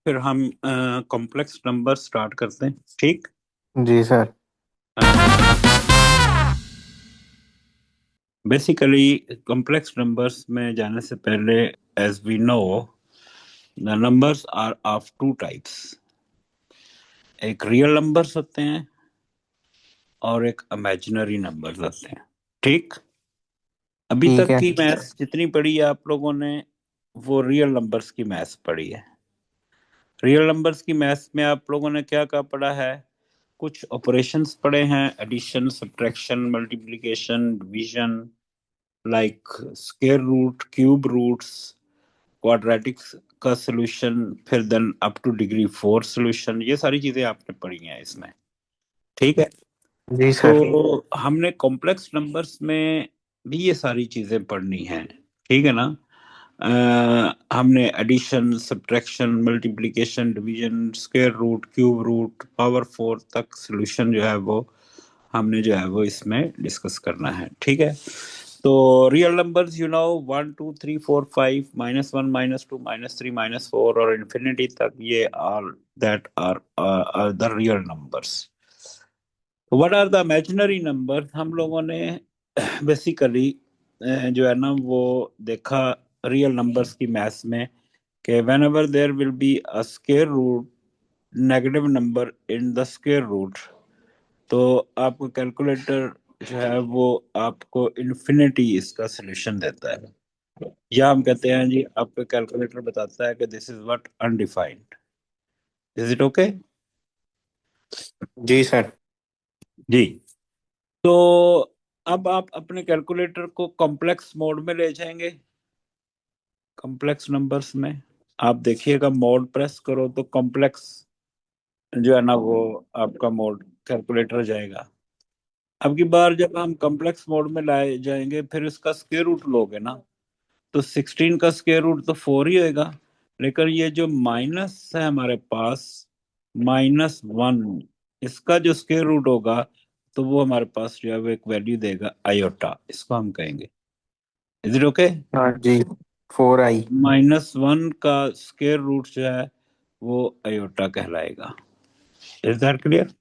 फिर हम complex number start करते हैं। ठीक। जी सर। बेसिकली कॉम्प्लेक्स नंबर्स में जाने से पहले, as we know, the numbers are of two types. एक रियल नंबर्स होते हैं और एक इमेजिनरी नंबर्स होते हैं। ठीक। अभी ठीक तक है। की मैथ्स जितनी पढ़ी है आप लोगों ने, वो रियल नंबर्स की मैथ्स पढ़ी है। रियल नंबर्स की मैथ्स में आप लोगों ने क्या क्या पढ़ा है? कुछ ऑपरेशंस पढ़े हैं, addition, subtraction, multiplication, division, like square root, cube roots, quadratic का सॉल्यूशन, फिर then up to degree 4 solution. ये सारी चीजें आपने पढ़ी हैं इसमें। ठीक है। जी सर। तो हमने कॉम्प्लेक्स नंबर्स में भी ये सारी चीजें पढ़नी हैं। ठीक है ना? हमने addition, subtraction, multiplication, division, square root, cube root, power 4 तक सॉल्यूशन जो है वो हमने जो है वो इसमें डिस्कस करना है। ठीक है। तो रियल नंबर्स, यू नो, 1 2 3 4 5, -1 -2 -3 -4 और इन्फिनिटी तक, ये are that are the real numbers. What are the imaginary number? हम लोगों ने बेसिकली जो है ना वो देखा रियल नंबर्स की मैथ्स में कि whenever there will be a square root, negative number in the square root, तो आपको कैलकुलेटर जो है वो आपको इन्फिनिटी इसका सॉल्यूशन देता है। या हम कहते हैं जी, आपका कैलकुलेटर बताता है कि this is what undefined. Is it okay? जी सर। जी। तो अब आप अपने कैलकुलेटर को कॉम्प्लेक्स मोड में ले जाएंगे। कॉम्प्लेक्स नंबर्स में आप देखिएगा, मोड प्रेस करो तो कॉम्प्लेक्स जो है ना वो आपका मोड कैलकुलेटर जाएगा। अब की बार जब हम कॉम्प्लेक्स मोड में लाए जाएंगे, फिर इसका स्क्वायर रूट लोगे ना, तो 16 का स्क्वायर रूट तो 4 ही होएगा। लेकिन ये जो माइनस है हमारे पास, -1, इसका जो स्क्वायर रूट होगा तो वो हमारे पास जो है वो एक वैल्यू देगा आयोटा, इसको हम कहेंगे। Is it okay? हाँ जी। 4i। -1 का स्क्वायर रूट जो है वो आयोटा कहलाएगा। Is that clear?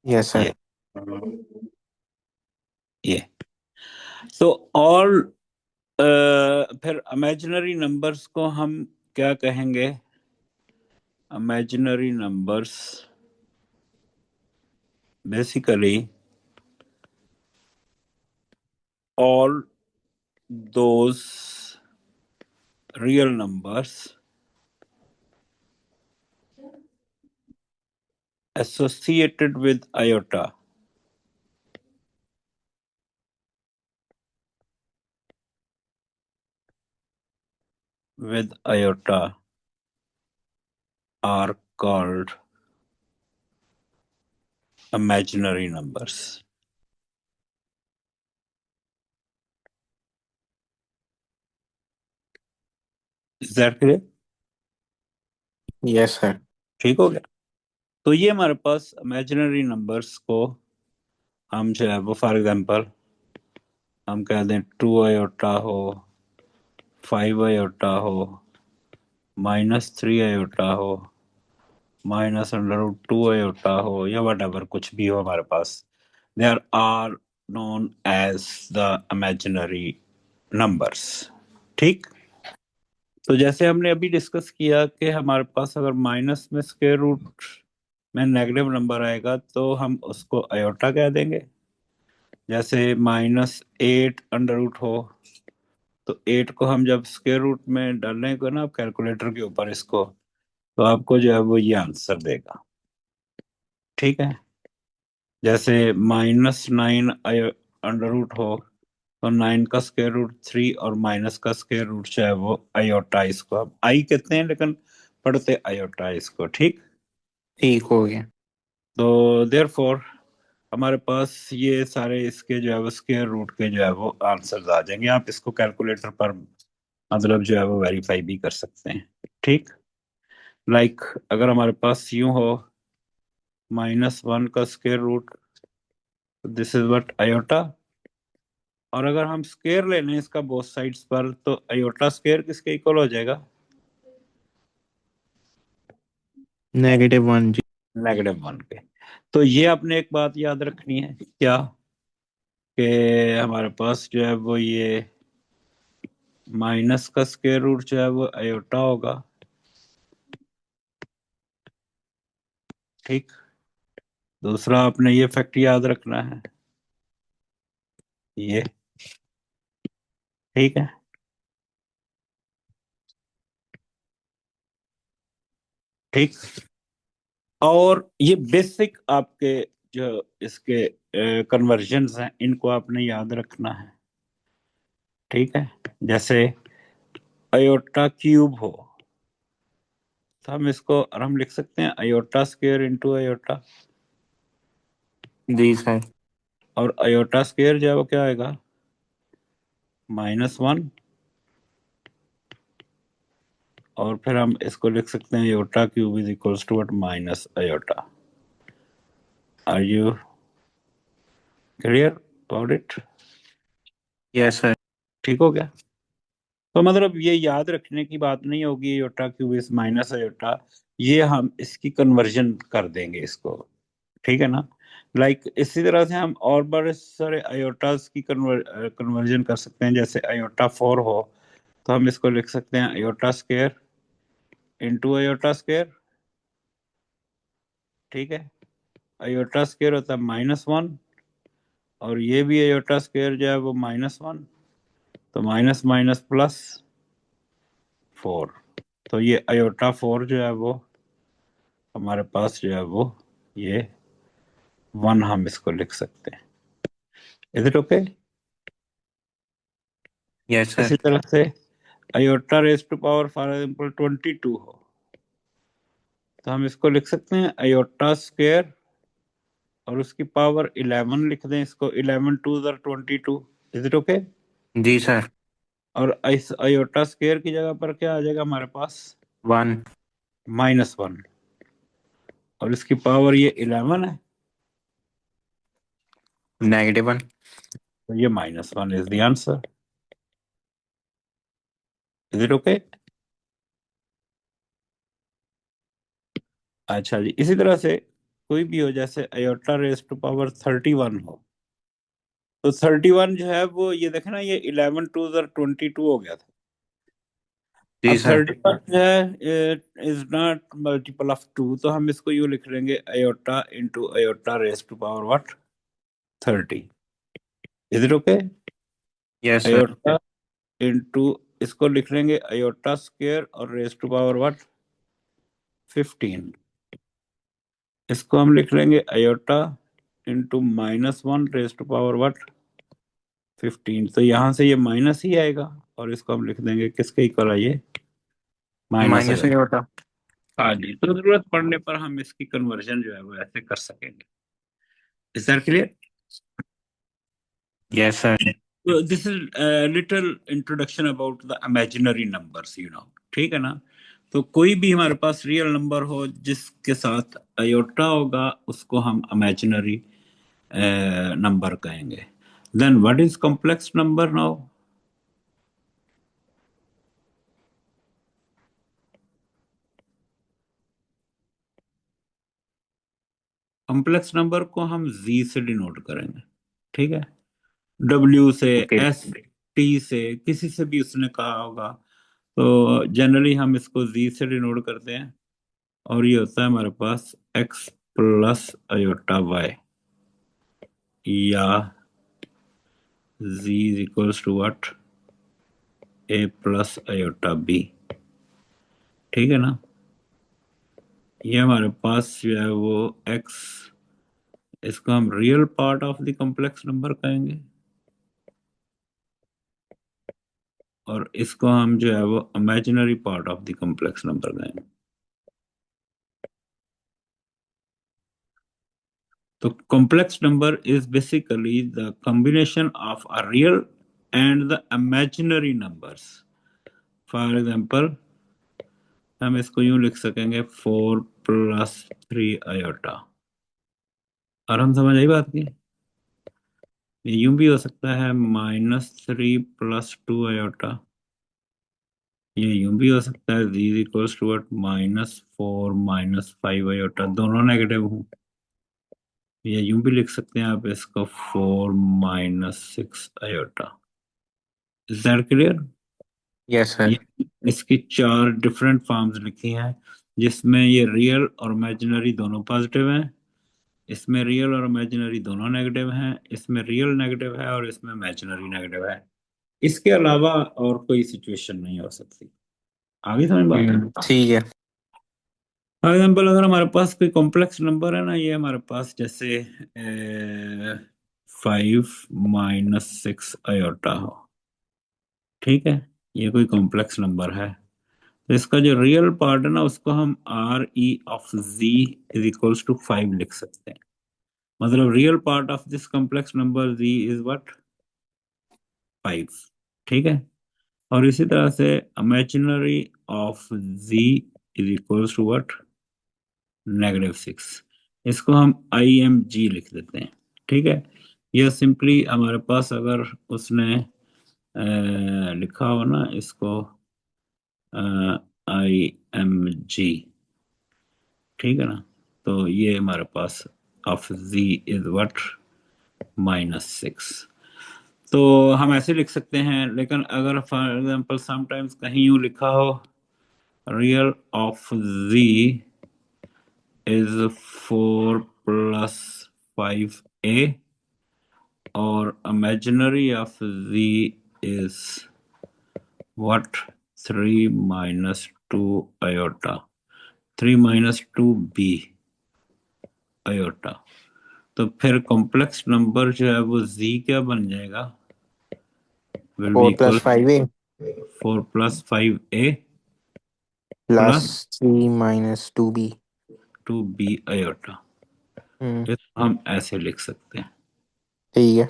यस ये सर। ये तो ऑल, फिर इमेजिनरी नंबर्स को हम क्या कहेंगे? Imaginary numbers basically all those real numbers associated with iota, with iota are called imaginary numbers. Is that clear? Yes sir. ठीक हो गया। तो ये हमारे पास इमेजिनरी नंबर्स को हम जो है वो, फॉर एग्जांपल हम कह दें 2 आयोटा हो, 5 आयोटा हो, -3 आयोटा हो, -√2 आयोटा हो, या वट एवर कुछ भी हो हमारे पास, they are known as the imaginary numbers. ठीक। तो जैसे हमने अभी डिस्कस किया कि हमारे पास अगर माइनस में स्क्वायर रूट में नेगेटिव नंबर आएगा तो हम उसको आयोटा कह देंगे। जैसे -8 अंडर रूट हो, तो 8 को हम जब स्क्वायर रूट में डालने को ना, आप कैलकुलेटर के ऊपर इसको, तो आपको जो है वो ये आंसर देगा। ठीक है। जैसे -9 अंडर रूट हो, तो 9 का स्क्वायर रूट 3 और माइनस का स्क्वायर रूट जो है वो आयोटा, इसको हम आई कहते हैं लेकिन पढ़ते आयोटा इसको। ठीक। ठीक हो गया। तो देयरफॉर हमारे पास ये सारे इसके जो है वो स्क्वायर रूट के जो है वो आंसर्स आ जाएंगे। आप इसको कैलकुलेटर पर मतलब जो है वो वेरीफाई भी कर सकते हैं। ठीक। लाइक अगर हमारे पास यूं हो, -1 का square root, this is what iota. और अगर हम स्क्वायर ले लें इसका बोथ साइड्स पर, तो आयोटा स्क्वायर किसके इक्वल हो जाएगा? -1 जी। -1 पे। तो ये आपने एक बात याद रखनी है, क्या कि हमारे पास जो है वो ये माइनस का स्क्वायर रूट जो है वो आयोटा होगा, ठीक। दूसरा आपने ये फैक्ट याद रखना है, ये, ठीक है। ठीक। और ये बेसिक आपके जो इसके कन्वर्जन्स हैं, इनको आपने याद रखना है, ठीक है। जैसे अयोटा क्यूब हो, तो हम लिख सकते हैं अयोटा स्क्वायर इंटू अयोटा। जी सर। और अयोटा स्क्वायर जो है वो क्या आएगा, -1। और फिर हम इसको लिख सकते हैं iota cube is equals to what, minus iota. Are you clear about it? Yes sir. ठीक हो गया। तो मतलब ये याद रखने की बात नहीं होगी iota cube is minus iota, ये हम इसकी कन्वर्जन कर देंगे इसको, ठीक है ना। इसी तरह से हम और बड़े सारे अयोटास की कन्वर्जन कर सकते हैं। जैसे अयोटा 4 हो, तो हम इसको लिख सकते हैं iota square into iota square, ठीक है। अयोटा स्क्वायर होता है -1, और ये भी अयोटा स्क्वायर जो है वो -1, तो माइनस माइनस +4। तो ये अयोटा 4 जो है वो हमारे पास जो है वो ये 1 हम इसको लिख सकते हैं। Is it okay? यस इसी सर। तरह से iota raise to power for example 22 हो, तो हम इसको लिख सकते हैं अयोटा स्क्वायर और उसकी पावर 11 लिख दें इसको, 11 2 22। Is it okay? जी सर। और इस अयोटा स्क्वायर की जगह पर क्या आ जाएगा हमारे पास, 1 -1। और इसकी पावर ये 11 है, -1। तो ये -1 is the answer. Is it okay? अच्छा जी, इसी तरह से कोई भी हो, जैसे अयोटा रेज टू पावर 31 हो, तो 31 जो है वो ये देखे ना, ये 11 2 22 हो गया था। जी अब सर। 31 जो है इज नॉट मल्टीपल ऑफ 2, तो हम इसको यूं लिख लेंगे iota into iota raise to power what, 30। Is it okay? Yes sir. Iota into, इसको लिख लेंगे अयोटा स्क्वायर और रेज टू पावर व्हाट, 15। इसको हम लिख लेंगे iota into -1 raise to power what, 15। तो यहाँ से ये माइनस ही आएगा, और इसको हम लिख देंगे किसके इक्वल है ये, माइनस माइनस अयोटा। अयोटा। हाँ जी, तो जरूरत पड़ने पर हम इसकी कन्वर्जन जो है वो ऐसे कर सकेंगे। Is that clear? Yes sir. So this is a little introduction about the imaginary numbers, ठीक है ना। तो कोई भी हमारे पास रियल नंबर हो जिसके साथ अयोटा होगा, उसको हम इमेजिनरी नंबर कहेंगे। Then what is complex number now? Complex number को हम जी से डिनोट करेंगे, ठीक है। डब्ल्यू से, ओके। एस, टी से, किसी से भी उसने कहा होगा, तो जनरली हम इसको जी से डिनोट करते हैं। और ये होता है हमारे पास x प्लस अयोटा y, या z is equals to what, a plus iota b, ठीक है ना। ये हमारे पास जो है वो x, इसको हम real part of the complex number कहेंगे, और इसको हम जो है वो imaginary part of the complex number कहेंगे। तो complex number is basically the combination of a real and the imaginary numbers. For example, हम इसको यूं लिख सकेंगे 4 + 3 अयोटा। और हम समझ आई बात की, ये यूं भी हो सकता है -3 + 2 अयोटा। ये यूं भी हो सकता है z equals to what -4 -5 iota, दोनों नेगेटिव हूँ। ये यूं भी लिख सकते हैं आप इसको 4 -6 iota. Is that clear? Yes ये सर। इसकी चार डिफरेंट फॉर्म्स लिखी हैं, जिसमें ये रियल और इमेजिनरी दोनों पॉजिटिव हैं, इसमें रियल और इमेजिनरी दोनों नेगेटिव हैं, इसमें रियल नेगेटिव है और इसमें इमेजिनरी नेगेटिव है। इसके अलावा और कोई सिचुएशन नहीं हो सकती। आगे समझ बात? ठीक है। फॉर एग्जाम्पल अगर हमारे पास कोई कॉम्प्लेक्स नंबर है ना, ये हमारे पास जैसे 5 -6 आयोटा हो, ठीक है, ये कोई कॉम्प्लेक्स नंबर है, तो इसका जो रियल पार्ट है ना, उसको हम RE(z)=5 लिख सकते हैं। मतलब real part of this complex number z is what? 5। ठीक है। और इसी तरह से imaginary of z is to what? -6। इसको हम IMG लिख देते हैं। ठीक है। यह सिंपली हमारे पास अगर उसने लिखा हो ना इसको IMG, ठीक है ना, तो ये हमारे पास ऑफ z इज व्हाट? -6। तो हम ऐसे लिख सकते हैं, लेकिन अगर फॉर एग्जांपल समटाइम्स कहीं यूं लिखा हो real of z is 4 + 5a और imaginary of z is what? 3 - 2 iota, 3 - 2b iota। तो फिर कॉम्प्लेक्स नंबर जो है वो z क्या बन जाएगा? Will be equal 4 + 5a 4 + 5a plus plus 3 - 2b। 2b iota। हम्म। इसको हम ऐसे लिख सकते हैं। ठीक है।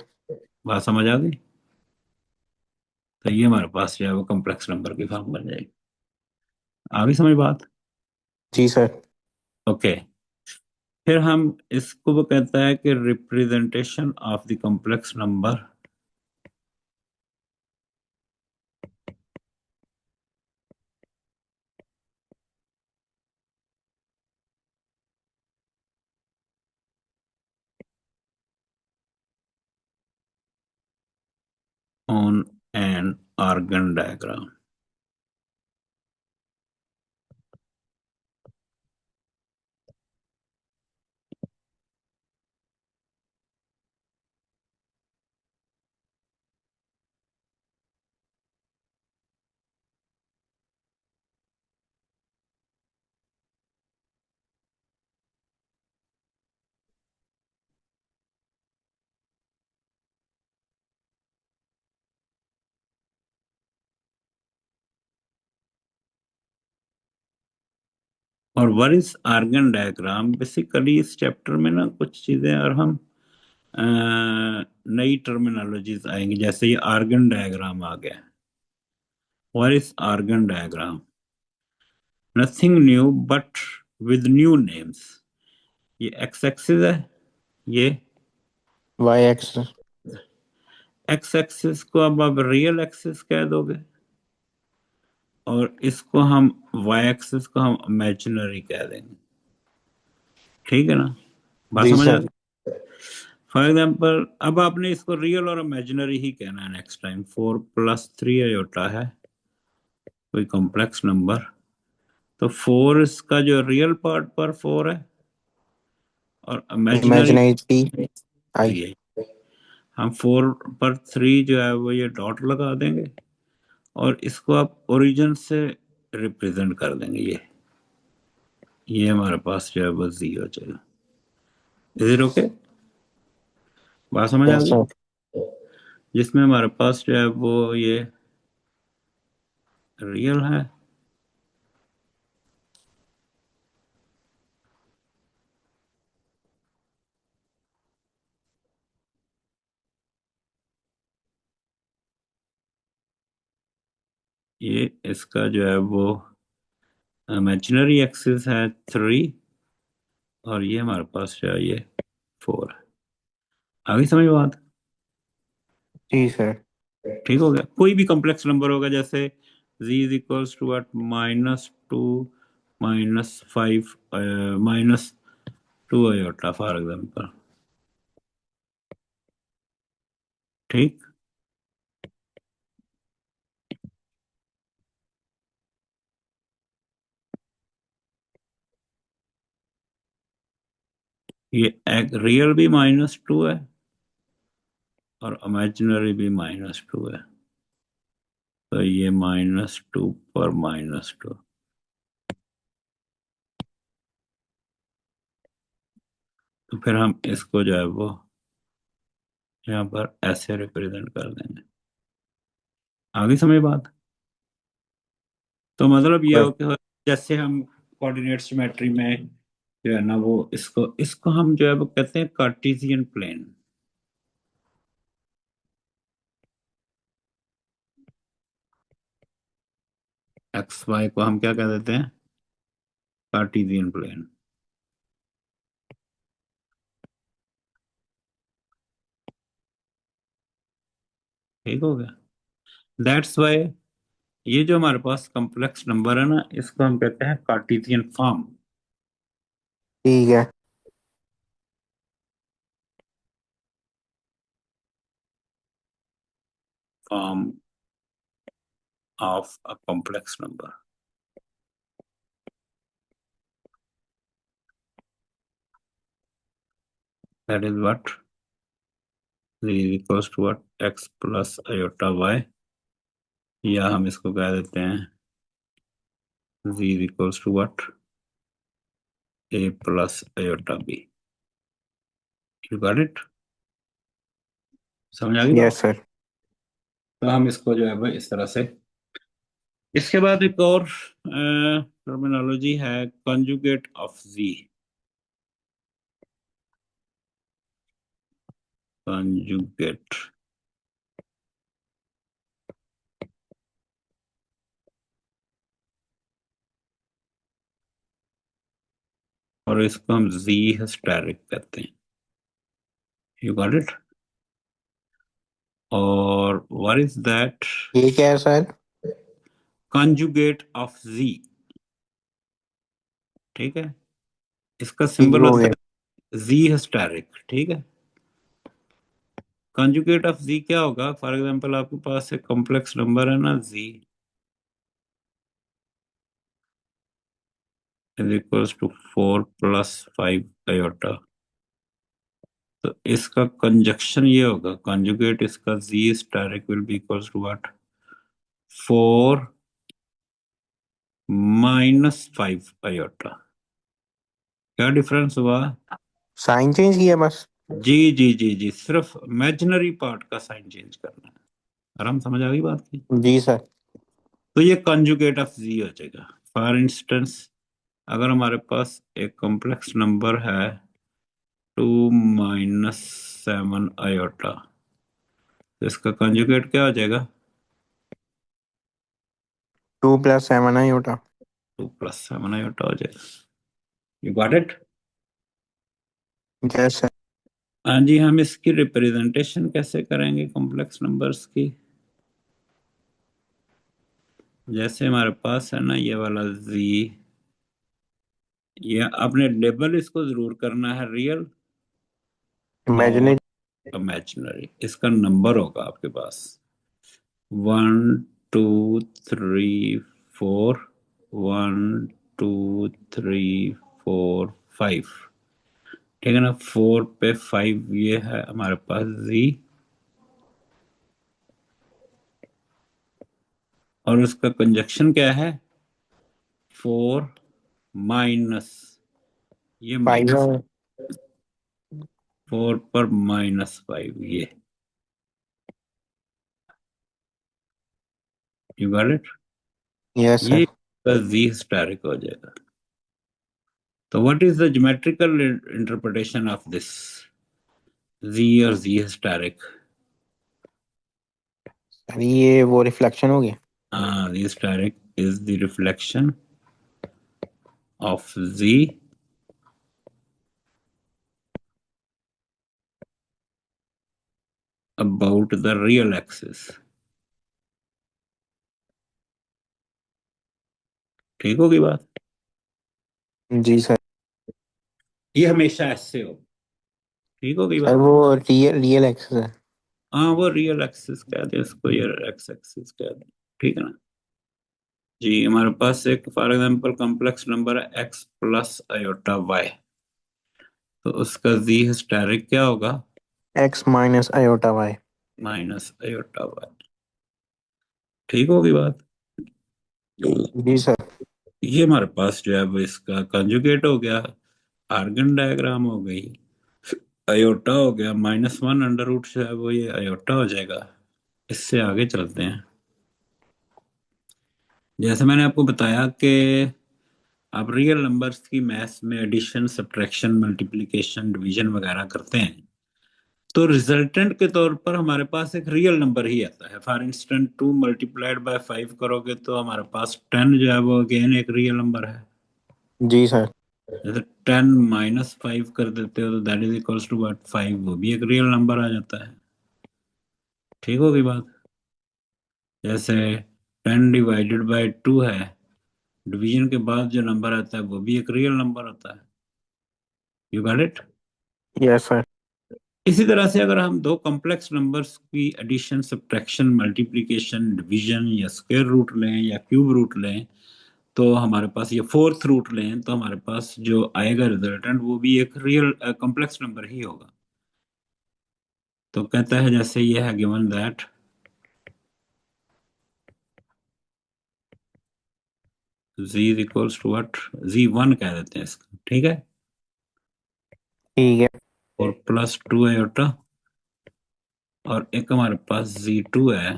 बात समझ आ गई? तो ये हमारे पास जो है वो कॉम्प्लेक्स नंबर की फॉर्म बन जाएगी। आ गई समझ बात? जी सर। ओके। फिर हम इसको वो कहता है कि representation of the complex number on an Argand diagram. और what is Argand diagram? Basically इस चैप्टर में ना कुछ चीजें और हम नई टर्मिनोलॉजीज आएंगी, जैसे ये आर्गन डायग्राम आ गया। What is Argand diagram? Nothing new but with new names. ये एक्स एक्सिस है, ये y-axis। एक्स एक्सिस को अब आप रियल एक्सिस कह दोगे, और इसको हम वाई एक्सिस को हम इमेजिनरी कह देंगे। ठीक है ना? बात जी समझ आ सर। गई? फॉर एग्जाम्पल अब आपने इसको रियल और इमेजिनरी ही कहना है नेक्स्ट टाइम। 4 + 3 आयोटा है कोई कॉम्प्लेक्स नंबर, तो 4 इसका जो रियल पार्ट पर 4 है और इमेजिनरी इमेजिनरी 3 i। 3 है। हम 4 पर 3 जो है वो ये डॉट लगा देंगे और इसको आप ओरिजिन से रिप्रेजेंट कर देंगे। ये हमारे पास जो है वो जी हो जाएगा। Is it okay? बात समझ आ यस गई? सर। जिसमें हमारे पास जो है वो ये रियल है, ये इसका जो है वो इमेजिनरी एक्सिस है 3, और ये हमारे पास जो है ये 4 है। आगे समझ बात? जी सर। ठीक हो गया। कोई भी कॉम्प्लेक्स नंबर होगा, जैसे z is equals to what? -2 -5 -2 iota, for example. ठीक, ये रियल भी -2 है और इमेजिनरी भी -2 है, तो ये -2 पर -2, तो फिर हम इसको जो है वो यहाँ पर ऐसे रिप्रेजेंट कर देंगे। आगे समझ बात? तो मतलब ये सर हो कि जैसे हम कोऑर्डिनेट ज्योमेट्री में जो है ना वो इसको इसको हम जो है वो कहते हैं कार्टेशियन प्लेन। एक्स वाई को हम क्या कह देते हैं? Cartesian plane. ठीक हो गया? दैट्स वाई ये जो हमारे पास कॉम्प्लेक्स नंबर है ना, इसको हम कहते हैं कार्टेशियन फॉर्म। ठीक है। Form of a complex number, that is what z is equals to what? x plus iota y, या हम इसको कह देते हैं z is equals to what? a plus iota b। You got it? समझ आ गई बात? Yes sir. तो हम इसको जो है वो इस तरह से, इसके बाद एक और टर्मिनोलॉजी है, कंजुगेट ऑफ z। कंजुगेट, और इसको हम z हिस्टेरिक कहते हैं। You got it? और व्हाट इज दैट? ये क्या है सर? Conjugate of z। ठीक है, इसका ठीक सिंबल हो होता गया। है z हिस्टेरिक। ठीक है, कंजुगेट ऑफ z क्या होगा? फॉर एग्जांपल आपके पास एक कॉम्प्लेक्स नंबर है ना, z is equals to 4 + 5 iota, तो इसका कंजक्शन ये होगा, कंजुगेट इसका z static will be equals to what? 4 -5 iota. क्या डिफरेंस हुआ? साइन चेंज किया बस। जी जी जी जी, सिर्फ इमेजिनरी पार्ट का साइन चेंज करना है। आराम समझ आ गई बात की? जी सर। तो ये कंजुगेट ऑफ z हो जाएगा। फॉर इंस्टेंस, अगर हमारे पास एक कॉम्प्लेक्स नंबर है 2 -7 आयोटा, तो इसका कंजुगेट क्या हो जाएगा? 2 + 7 है होता। 2 + 7 आयोटा हो जाएगा। You got it? Yes sir. हाँ जी, हम इसकी रिप्रेजेंटेशन कैसे करेंगे कॉम्प्लेक्स नंबर्स की? जैसे हमारे पास है ना ये वाला z, ये आपने लेबल इसको जरूर करना है रियल और इमेजिनरी। इमेजिनरी। इसका नंबर होगा आपके पास 1 2 3 4, 1 2 3 4 5। ठीक है ना, 4 पे 5 ये है हमारे पास z, और उसका कंजक्शन क्या है? 4 माइनस, ये 5 माइनस है। 4 पर -5 ये। You got it? यस ये सर। z हिस्टेरिक हो जाएगा। तो what is the geometrical interpretation of this z और z हिस्टेरिक? सर ये वो रिफ्लेक्शन हो गया। z historic is the reflection of z about the real axis। ठीक होगी बात? जी सर। ये हमेशा ऐसे हो। ठीक होगी सर बात? वो रियल रियल एक्सेस है। हाँ, वो रियल एक्सिस कह दे उसको, ये एक्स एक्सिस कह दे। ठीक है ना जी? हमारे पास एक फॉर एग्जांपल कॉम्प्लेक्स नंबर है एक्स प्लस आयोटा वाई, तो उसका जी हिस्टेरिक क्या होगा? X minus iota y. Minus iota y. ठीक होगी बात? जी सर। ये हमारे पास जो है वो इसका कंजुगेट हो गया, आर्गन डायग्राम हो गई, आयोटा हो गया, -1 अंडर रूट से है वो ये आयोटा हो जाएगा। इससे आगे चलते हैं। जैसे मैंने आपको बताया कि आप रियल नंबर्स की मैथ्स में एडिशन, सब्ट्रैक्शन, मल्टीप्लिकेशन, डिवीजन वगैरह करते हैं, तो रिजल्टेंट के तौर पर हमारे पास एक रियल नंबर ही आता है। फॉर इंस्टेंट 2 × 5 करोगे तो हमारे पास 10 जो है वो अगेन एक रियल नंबर है। जी सर। जैसे 10 - 5 कर देते हो तो that is equals to what? 5, वो भी एक रियल नंबर आ जाता है। ठीक होगी बात? जैसे 10 ÷ 2 है, डिवीजन के बाद जो नंबर आता है वो भी एक रियल नंबर होता है। You got it? Yes sir. इसी तरह से अगर हम दो कॉम्प्लेक्स नंबर्स की एडिशन, सब्ट्रैक्शन, मल्टीप्लिकेशन, डिवीजन या स्क्वायर रूट लें या क्यूब रूट लें, तो हमारे पास ये फोर्थ रूट लें, तो हमारे पास जो आएगा रिजल्टेंट वो भी एक रियल कॉम्प्लेक्स नंबर ही होगा। तो कहता है जैसे ये है given that z is equals to what? z1 कह देते हैं इसका, ठीक है? ठीक है। और +2 आयोटा, और एक हमारे पास z2 है,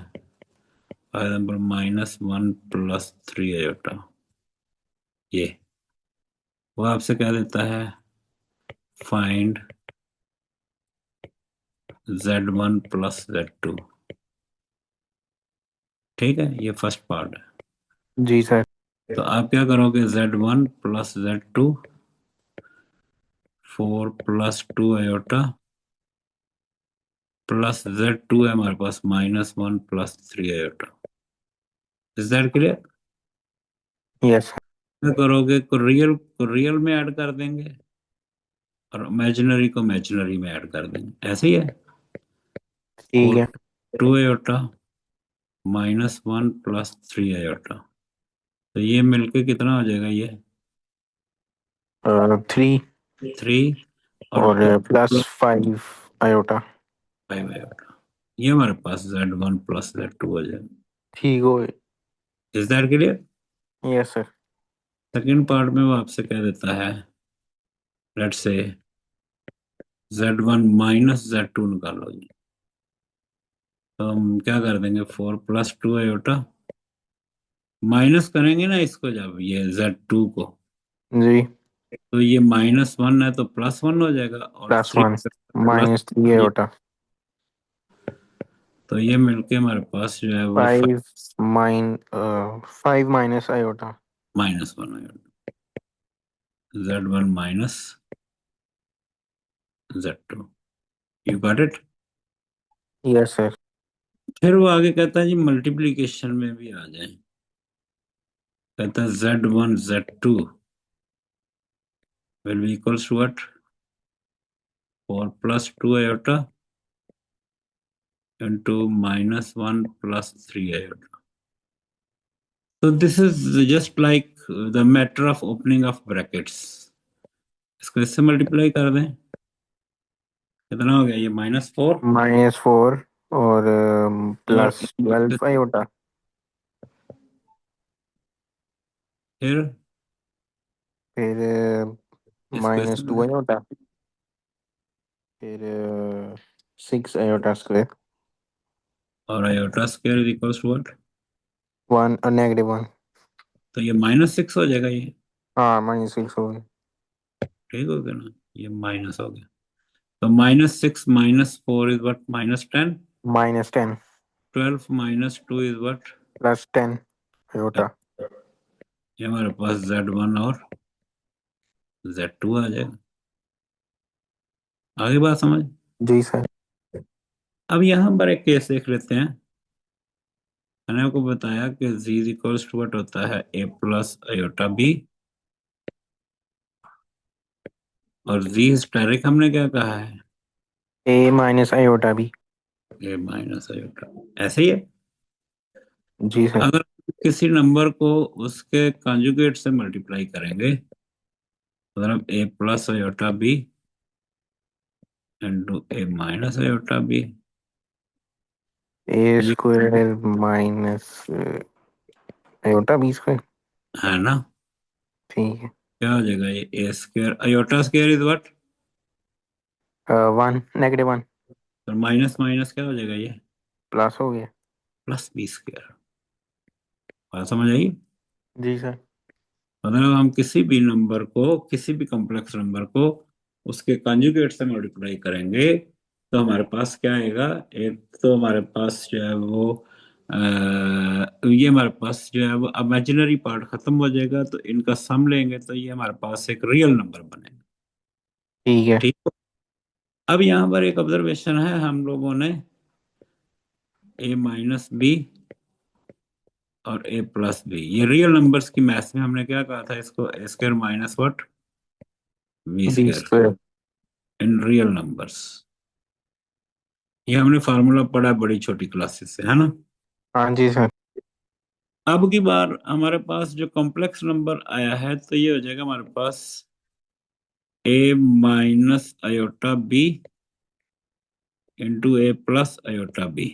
फॉर एग्जाम्पल -1 +3 आयोटा। ये वो आपसे कह देता है फाइंड z1 + z2। ठीक है, ये फर्स्ट पार्ट है। जी सर। तो आप क्या करोगे? z1 + z2, 4 +2 iota, plus z2 है हमारे पास -1 +3 iota. Is that clear? Yes sir. क्या करोगे? को रियल में ऐड कर देंगे और इमेजिनरी को इमेजिनरी में ऐड कर देंगे, ऐसे ही है। ठीक 4 है। 2 आयोटा, -1 +3 आयोटा, तो ये मिलके कितना हो जाएगा? ये 3 3, और और 2 +5 आयोटा। 5 आयोटा। ये हमारे पास z1 + z2 हो जाएगा। ठीक हो। Is that clear? Yes sir. Second part में वो आपसे कह देता है लेट्स से z1 - z2 निकालो जी। तो हम क्या कर देंगे? 4 +2 आयोटा, माइनस करेंगे ना इसको, जब ये z2 को, जी। तो ये -1 है तो +1 हो जाएगा, और थ्री +1 प्लस, -3 आयोटा। तो ये मिलके हमारे पास जो है वो 5 माइनस आयोटा। -1 आएगा। z1 - z2। You got it? Yes sir. फिर वो आगे कहता है जी मल्टीप्लिकेशन में भी आ जाए। कहता है z1 z2 will be equals to what? 4 +2 iota into -1 +3 iota. So this is just like the matter of opening of brackets. इसको इससे मल्टीप्लाई कर दें, कितना हो गया ये? -4, -4 और और +12 आयोटा। फिर फिर इसको इससे -2 आयोटा। फिर 6 आयोटा स्क्वायर। और iota square is equals to what? 1 और -1। तो ये -6 हो जाएगा ये। हाँ -6 हो गया। ठीक हो गया ना? ये माइनस हो गया। तो -6 -4 is what? -10। -10 12 - 2 is what? +10 iota. ये हमारे पास z1 और z2 आ जाएगा। आगे बात समझ? जी सर। अब यहाँ पर एक केस देख लेते हैं। मैंने आपको बताया कि z is equals to what होता है a प्लस आयोटा b, और z हिस्टेरिक हमने क्या कहा है, A minus iota B। a minus iota, ऐसे ही है। जी सर। अगर किसी नंबर को उसके कॉन्जुगेट से मल्टीप्लाई करेंगे, मतलब a plus iota b into a minus iota b, A ये square minus iota B square. है ना, ठीक है। क्या हो जाएगा ये, A square iota square is what, 1 -1 और माइनस माइनस क्या हो जाएगा ये, प्लस हो गया। Plus B square. बात समझ आई। जी सर। मतलब हम किसी भी नंबर को, किसी भी कॉम्प्लेक्स नंबर को उसके कॉन्जुगेट से मल्टीप्लाई करेंगे तो हमारे पास क्या आएगा, एक तो हमारे पास जो है वो ये हमारे पास जो है वो इमेजिनरी पार्ट खत्म हो जाएगा, तो इनका सम लेंगे तो ये हमारे पास एक रियल नंबर बनेगा। ठीक है। ठीक है। अब यहाँ पर एक ऑब्जर्वेशन है, हम लोगों ने a माइनस बी और a प्लस बी, ये रियल नंबर्स की मैथ्स में हमने क्या कहा था, इसको a square minus what, B B square square. In real numbers. ये हमने फार्मूला पढ़ा है बड़ी छोटी क्लासेस से, है ना। हाँ जी सर। अब की बार हमारे पास जो कॉम्प्लेक्स नंबर आया है तो ये हो जाएगा हमारे पास a minus iota b into a plus iota b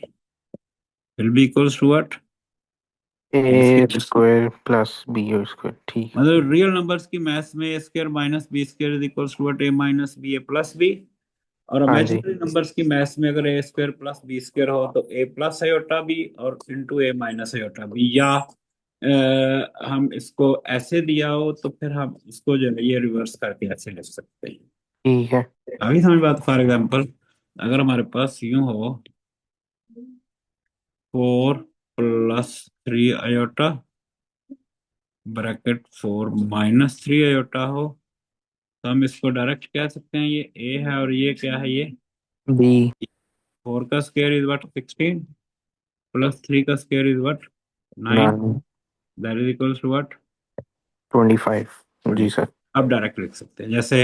will be equals to what, A square plus B square. ठीक है। मतलब रियल नंबर्स की मैथ्स में A square minus B square is equals to what, A minus B A plus B, और हाँ जी। Imaginary numbers की maths में अगर A square plus B square हो तो ए प्लस आयोटा बी और इंटू ए माइनस आयोटा बी, या हम इसको ऐसे दिया हो तो फिर हम इसको जो है ये रिवर्स करके ऐसे लिख सकते हैं। ठीक है। अभी समझ बात, फॉर एग्जाम्पल अगर हमारे पास यूं हो 4 + 3 आयोटा ब्रैकेट 4 - 3 आयोटा हो, तो हम इसको डायरेक्ट कह सकते हैं ये ए है और ये क्या है ये, B 4 का स्क्वायर इज व्हाट 16 प्लस 3 का square is what 9, 9 that is equals to what 25। जी 20। सर। अब डायरेक्ट लिख सकते हैं, जैसे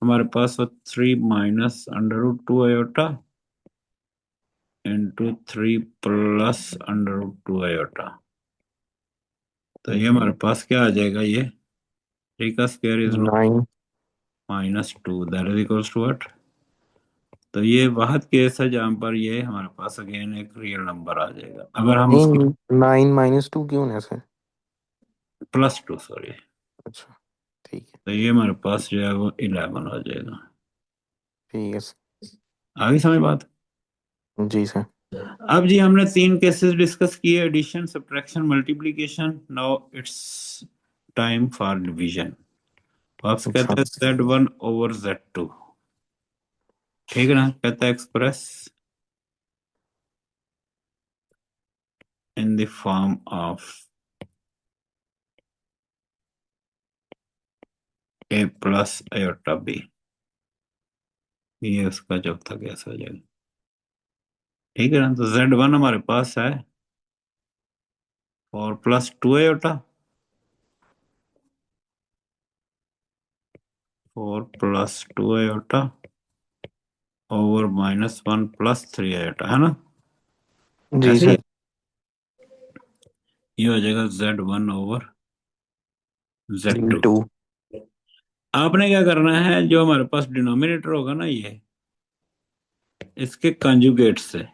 हमारे पास 3 - √2 आयोटा इंटू 3 + √2 आयोटा, तो ये हमारे पास क्या आ जाएगा, ये 3 का square is 9। -2, that is equals to what, तो ये वहद केस है जहां पर ये हमारे पास अगेन एक रियल नंबर आ जाएगा, अगर हम उसकी नहीं, 9 - 2 क्यों ना सर? +2 सॉरी, अच्छा। ठीक है। तो ये हमारे पास जो है वो 11 आ जाएगा। ठीक है आगे समझ बात। जी सर। अब जी हमने 3 केसेस डिस्कस किए, addition subtraction multiplication, now it's time for division. तो आपसे अच्छा। कहता है Z1/Z2, ठीक है ना, कहता है express in the form of a plus iota b, ये उसका चौथा केस हो जाएगा। ठीक है ना, तो Z1 हमारे पास है 4 + 2 आयोटा, 4 + 2 आयोटा ओवर -1 + 3 आयोटा, है ना, जी ऐसे ही सर। ये हो जाएगा Z1/Z2। B2। आपने क्या करना है, जो हमारे पास डिनोमिनेटर होगा ना ये, इसके कंजुगेट से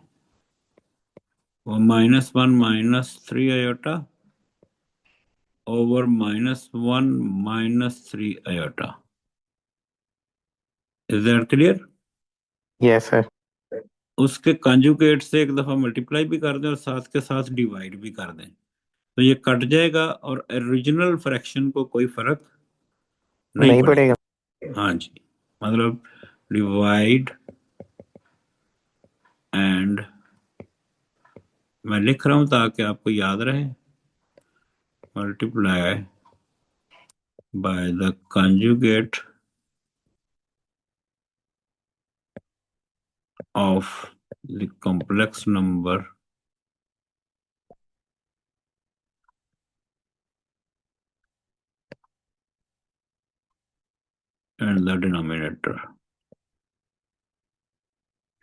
वो -1 - 3 iota over -1 - 3 iota, is that clear. Yes sir. उसके कंजुगेट से एक दफा मल्टीप्लाई भी कर दें और साथ के साथ डिवाइड भी कर दें, तो ये कट जाएगा और ओरिजिनल फ्रैक्शन को कोई फर्क नहीं नहीं पड़ेगा। पड़ेगा। हाँ जी, मतलब डिवाइड एंड, मैं लिख रहा हूं ताकि आपको याद रहे, multiply by the conjugate of the complex number and the denominator.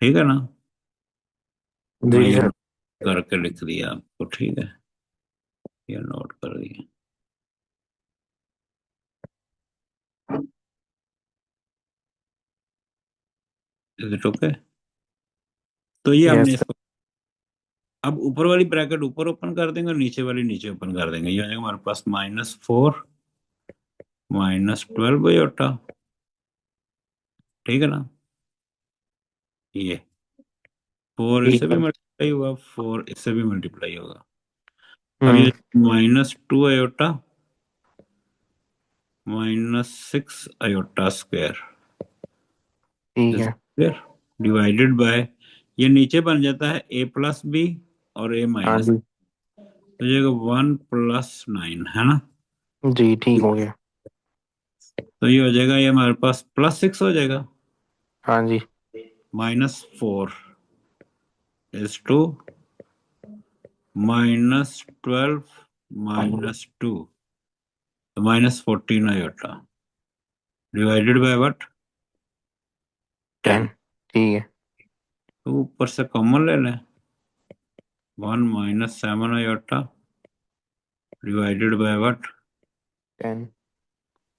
ठीक है ना? मैं जी ये सर। करके लिख दिया आपको, ठीक है, ये नोट कर दिया। Is it okay? तो ये हमने यस सर। इसको, अब ऊपर वाली ब्रैकेट ऊपर ओपन कर देंगे और नीचे वाली नीचे ओपन कर देंगे। ये हो जाएगा हमारे पास -4 -12 /, ठीक है ना? ये 4 ठीक इससे भी है। मल्टीप्लाई होगा, 4 इससे भी मल्टीप्लाई होगा। अब हम्म। ये -2 /, -6 /² ठीक है। डिवाइडेड बाय, ये नीचे बन जाता है a+b और a हाँ माइनस, जी। तो ये 1 + 9 है ना? जी ठीक हो गया। तो ये हो जाएगा, ये हमारे पास +6 हो जाएगा। हाँ जी। -4 is to -12 -2, तो -14 /, डिवाइडेड बाय व्हाट? 10। 10। ठीक है। तो ऊपर से कॉमन ले लें, 1 -7 /, डिवाइडेड बाय व्हाट? 10।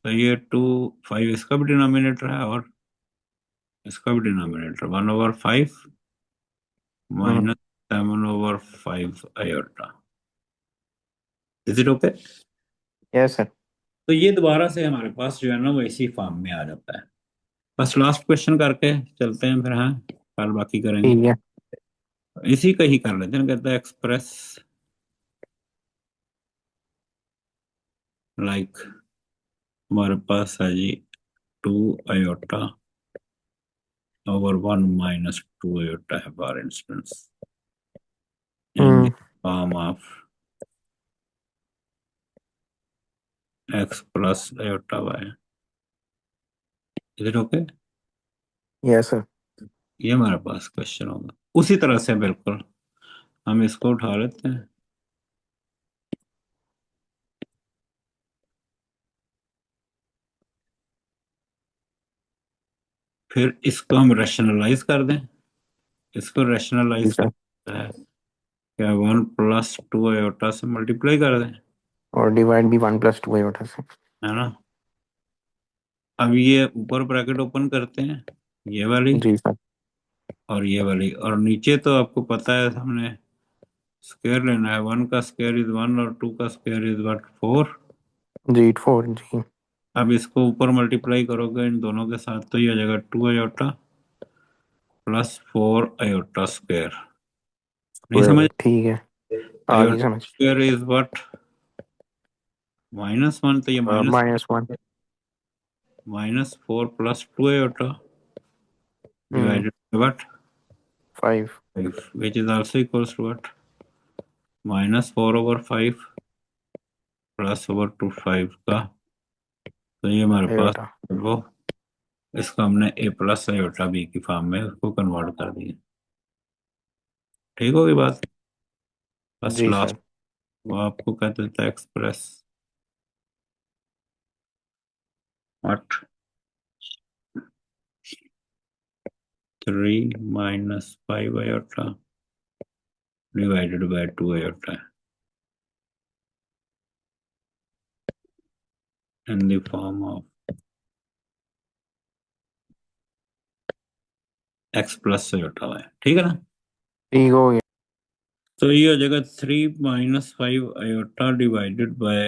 तो ये 2, 5 इसका भी डिनोमिनेटर है और इसका भी denominator, 1/5 hmm. -7/5 /। Is it okay? Yes sir. तो ये दोबारा से हमारे पास जो है ना वो इसी फॉर्म में आ जाता है। बस लास्ट क्वेश्चन करके चलते हैं फिर, हाँ कल बाकी करेंगे। ठीक है। इसी का ही कर लेते हैं, कहता है एक्सप्रेस लाइक, हमारे पास है जी 2 /(1 - 2 ) है for instance, in the hmm. Form of x + i/y। Is it okay? Yes sir. ये हमारे पास क्वेश्चन होगा उसी तरह से बिल्कुल। हम इसको उठा लेते हैं, फिर इसको हम रैशनलाइज कर दें। इसको जी रैशनलाइज सर। करता है क्या, 1 + 2 / से मल्टीप्लाई कर दें, और डिवाइड भी 1 + 2 आयोटा से। है ना? अब ये ऊपर ब्रैकेट ओपन करते हैं, ये वाली जी सर। और ये वाली, और नीचे तो आपको पता है हमने स्क्वायर लेना है, 1 का स्क्वायर इज 1 और 2 का स्क्वायर इज व्हाट, 4। जी 4 जी। अब इसको ऊपर मल्टीप्लाई करोगे इन दोनों के साथ, तो ये हो जाएगा 2 / +4 /² नहीं समझ? ठीक है। आ गई आयोटा समझ। स्क्वायर इज व्हाट, -1, तो ये minus, -1। -4 + 2 / hmm. divided by what? 5। 5, which is also equals to what? -4/5 +/2 का, तो ये हमारे पास आयोटा। वो, इसको हमने a + i/b की फॉर्म में उसको कन्वर्ट कर दिया। ठीक होगी बात? बस जी लास्ट सर। वो आपको कह देता है express what, 3 - 5 /, divided by 2 /, in the form of x + i/y। ठीक है ना? ठीक हो गया। तो ये हो जाएगा 3 - 5 /, डिवाइडेड बाय,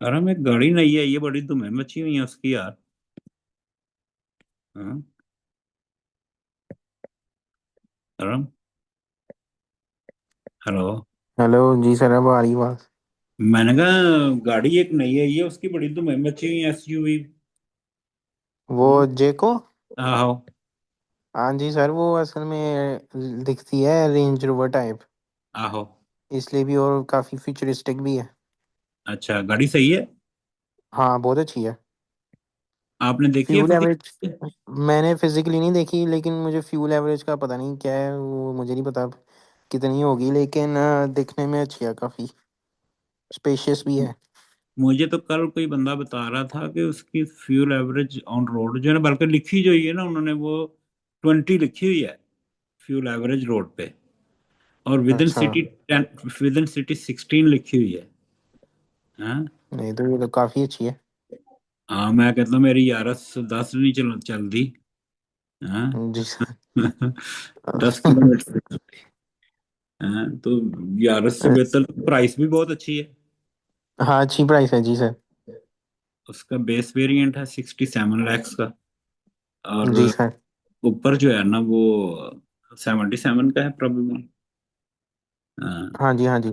अरे हम एक गाड़ी नहीं है, ये बड़ी धुएं मची हुई है उसकी यार। हाँ अरम, हेलो। हेलो जी सर, अब आ रही बात। मैंने कहा गाड़ी एक नई है, ये उसकी बड़ी धुएं मची हुई है, एसयूवी। वो जेको। आहो। हाँ जी सर, वो असल में दिखती है रेंज रोवर टाइप, आहो। इसलिए भी, और काफ़ी फ्यूचरिस्टिक भी है। अच्छा गाड़ी सही है? हाँ बहुत अच्छी है। आपने देखी है फ्यूल एवरेज फिजिकल? मैंने फिजिकली नहीं देखी, लेकिन मुझे फ्यूल एवरेज का पता नहीं क्या है, वो मुझे नहीं पता कितनी होगी, लेकिन दिखने में अच्छी है, काफ़ी स्पेशियस भी है। मुझे तो कल कोई बंदा बता रहा था कि उसकी फ्यूल एवरेज ऑन रोड जो है ना, बल्कि लिखी जो हुई है ना उन्होंने, वो 20 लिखी हुई है फ्यूल एवरेज रोड पे, और विद इन अच्छा, सिटी 10, विद इन सिटी 16 लिखी हुई है। हाँ। नहीं तो ये तो काफी अच्छी है। हाँ, मैं कहता हूँ मेरी यारस 10 नहीं चल दी। हाँ। जी सर। 10 किलोमीटर। हाँ, तो यारस से बेहतर, प्राइस भी बहुत अच्छी है। हाँ, अच्छी प्राइस है जी सर। उसका बेस वेरिएंट है 67 lakhs का, और जी सर। ऊपर जो है ना वो 77 का है प्रॉब्लम। हाँ जी, हाँ जी।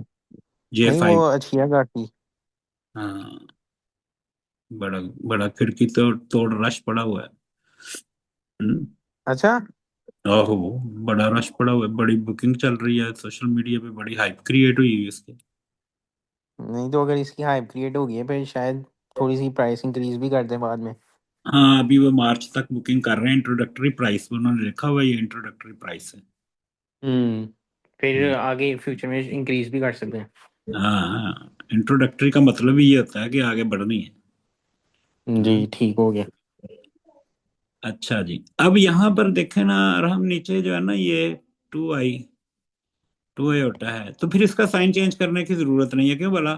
जे नहीं, वो फाइव अच्छी है गाड़ी। हाँ, बड़ा बड़ा खिड़की तोड़ तोड़ रश पड़ा हुआ है। हम्म, अच्छा। आहो, बड़ा रश पड़ा हुआ है, बड़ी बुकिंग चल रही है, सोशल मीडिया पे बड़ी हाइप क्रिएट हुई है इसकी। नहीं तो अगर इसकी हाइप क्रिएट हो गई है फिर शायद थोड़ी सी प्राइस इंक्रीज भी कर दें बाद में। हाँ, अभी वो मार्च तक बुकिंग कर रहे हैं, इंट्रोडक्टरी प्राइस उन्होंने लिखा हुआ है, ये इंट्रोडक्टरी प्राइस है। हम्म। फिर हम्म, आगे फ्यूचर में इंक्रीज भी कर सकते हैं। हाँ हाँ, इंट्रोडक्टरी का मतलब ही ये होता है कि आगे बढ़नी है। जी, हम्म, ठीक हो गया। अच्छा जी, अब यहाँ पर देखें ना, और हम नीचे जो है ना ये 2i होता है, तो फिर इसका साइन चेंज करने की जरूरत नहीं है, क्यों भला?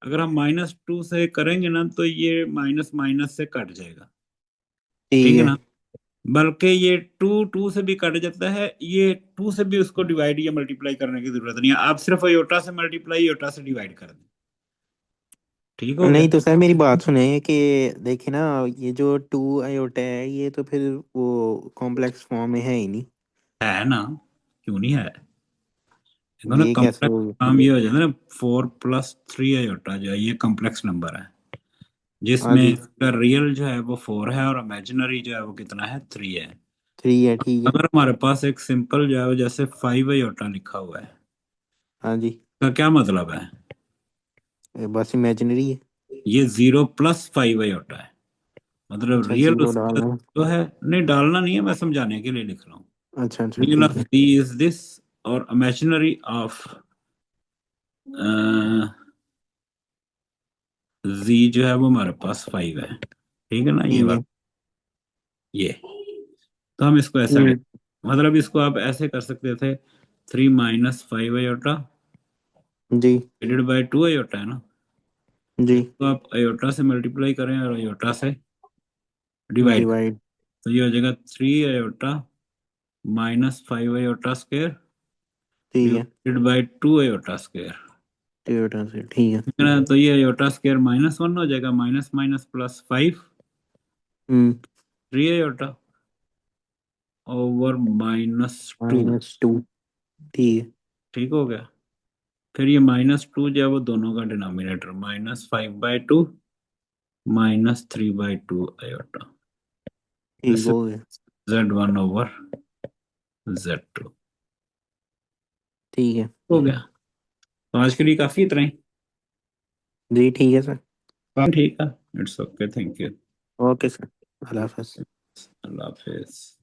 अगर हम -2 से करेंगे ना तो ये माइनस माइनस से कट जाएगा। ठीक ठीक है है। ना? बल्कि ये टू टू से भी कट जाता है, ये टू से भी उसको डिवाइड या मल्टीप्लाई करने की जरूरत नहीं है, आप सिर्फ अयोटा से मल्टीप्लाई, अयोटा से डिवाइड कर दें। ठीक हो गया? नहीं तो सर मेरी बात सुने कि देखिए ना, ये जो टू आयोटा है ये तो फिर वो कॉम्प्लेक्स फॉर्म में है ही नहीं। है ना, क्यों नहीं है? देखो ना, ये कैसे कॉम्प्लेक्स होगी? फॉर्म ये हो जाता है ना, 4 + 3 अयोटा जो है ये कॉम्प्लेक्स नंबर है, हाँ जिसमें जी। इसका रियल जो है वो 4 है और इमेजिनरी जो है वो कितना है, 3 है। थ्री है, ठीक है। अगर हमारे पास एक सिंपल जो है वो जैसे 5 अयोटा लिखा हुआ है, हाँ जी। का क्या मतलब है? ये बस इमेजिनरी है। ये 0 + 5 अयोटा है, मतलब अच्छा, रियल जीरो उसका डालना है। तो है। नहीं, डालना नहीं है, मैं समझाने के लिए लिख रहा हूँ। अच्छा अच्छा, रियल ठीक ऑफ है। डी इज दिस, और इमेजिनरी ऑफ जी जो है वो हमारे पास 5 है। ठीक है ना, ये ठीक बात, है। ये, तो हम इसको ऐसा कर, हम्म। मतलब इसको आप ऐसे कर सकते थे, 3 - 5 अयोटा जी। डिवाइडेड बाय 2 अयोटा है ना, जी। इसको आप अयोटा से मल्टीप्लाई करें और अयोटा से डिवाइड करें, डिवाइड। तो ये हो जाएगा 3 अयोटा - 5 अयोटा स्क्वायर ठीक है। Divided by 2 iota square. टोयोटा से, ठीक है। ठीक है ना, तो ये अयोटा स्क्वायर -1 हो जाएगा, माइनस माइनस +5, हम्म। 3 अयोटा ओवर -2। -2। ठीक है। ठीक हो गया? फिर ये -2 जो है वो दोनों का डिनोमिनेटर, -5/2 -3/2 अयोटा, ठीक दिस हो गया। Z1/Z2। ठीक है। हो गया? तो आज के लिए काफी, इतना ही जी, ठीक है सर। काम, ठीक है। It's okay, thank you. Okay sir. अल्लाह हाफ़िज़। अल्लाह हाफिज।